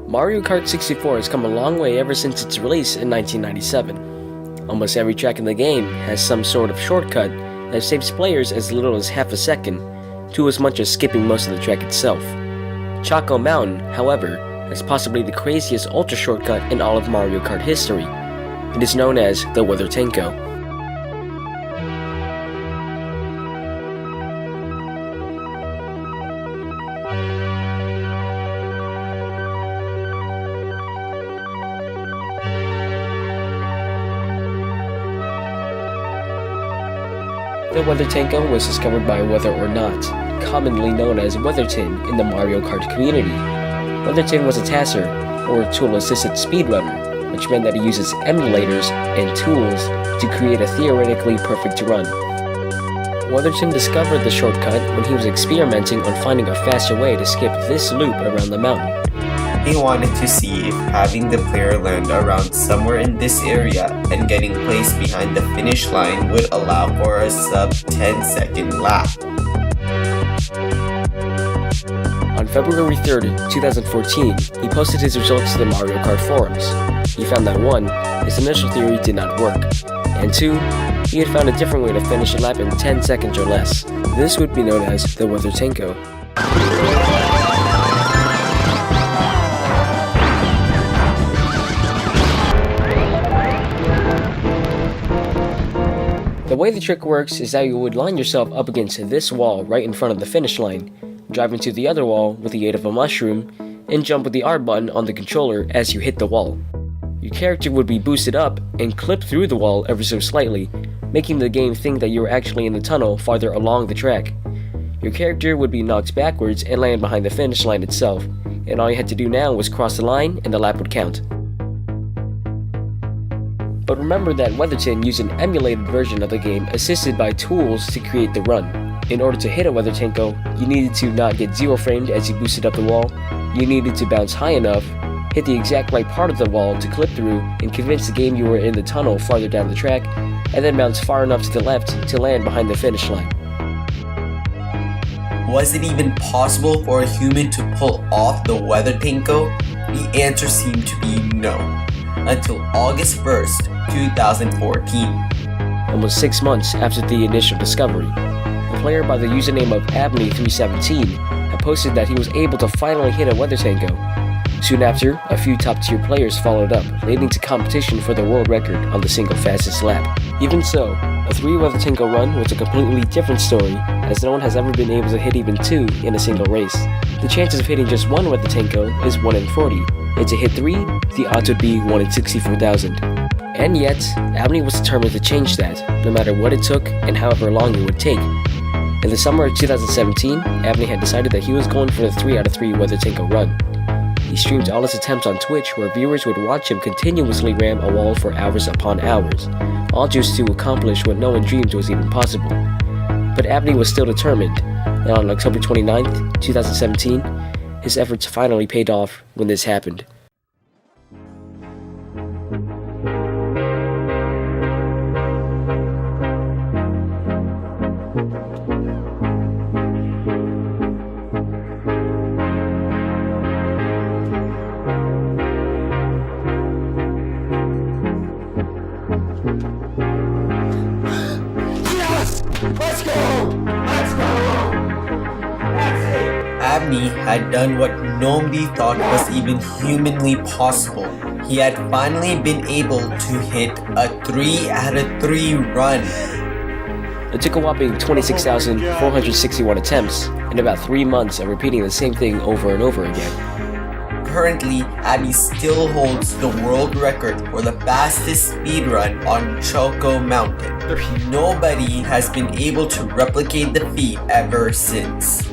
Mario Kart 64 has come a long way ever since its release in 1997. Almost every track in the game has some sort of shortcut that saves players as little as half a second, to as much as skipping most of the track itself. Choco Mountain, however, is possibly the craziest ultra shortcut in all of Mario Kart history. It is known as the Weathertenko. The Weathertenko was discovered by Weather or Not, commonly known as Weatherton in the Mario Kart community. Weatherton was a TASer, or tool-assisted speedrunner, which meant that he uses emulators and tools to create a theoretically perfect run. Weatherton discovered the shortcut when he was experimenting on finding a faster way to skip this loop around the mountain. He wanted to see if having the player land around somewhere in this area and getting placed behind the finish line would allow for a sub 10-second lap. On February 3rd, 2014, he posted his results to the Mario Kart forums. He found that 1. His initial theory did not work, and 2. He had found a different way to finish a lap in 10 seconds or less. This would be known as the Weathertenko. The way the trick works is that you would line yourself up against this wall right in front of the finish line, drive into the other wall with the aid of a mushroom, and jump with the R button on the controller as you hit the wall. Your character would be boosted up and clip through the wall ever so slightly, making the game think that you were actually in the tunnel farther along the track. Your character would be knocked backwards and land behind the finish line itself, and all you had to do now was cross the line and the lap would count. But remember that Weatherton used an emulated version of the game assisted by tools to create the run. In order to hit a Weathertenko, you needed to not get zero framed as you boosted up the wall, you needed to bounce high enough, hit the exact right part of the wall to clip through and convince the game you were in the tunnel farther down the track, and then bounce far enough to the left to land behind the finish line. Was it even possible for a human to pull off the Weathertenko? The answer seemed to be no, until August 1st, 2014. Almost 6 months after the initial discovery, a player by the username of Abney317 had posted that he was able to finally hit a Weathertenko. Soon after, a few top-tier players followed up, leading to competition for the world record on the single fastest lap. Even so, a 3 Weathertenko run was a completely different story, as no one has ever been able to hit even 2 in a single race. The chances of hitting just 1 Weathertenko is 1 in 40, and to hit 3, the odds would be 1 in 64,000. And yet, Abney was determined to change that, no matter what it took and however long it would take. In the summer of 2017, Abney had decided that he was going for the 3 out of 3 Weathertenko run. He streamed all his attempts on Twitch, where viewers would watch him continuously ram a wall for hours upon hours, all just to accomplish what no one dreamed was even possible. But Abney was still determined, and on October 29th, 2017, his efforts finally paid off when this happened. Let's go! Let's go! That's it! Abney had done what nobody thought was even humanly possible. He had finally been able to hit a 3 out of 3 run. It took a whopping 26,461 attempts and about 3 months of repeating the same thing over and over again. Currently, Abney still holds the world record for the fastest speedrun on Choco Mountain. Nobody has been able to replicate the feat ever since.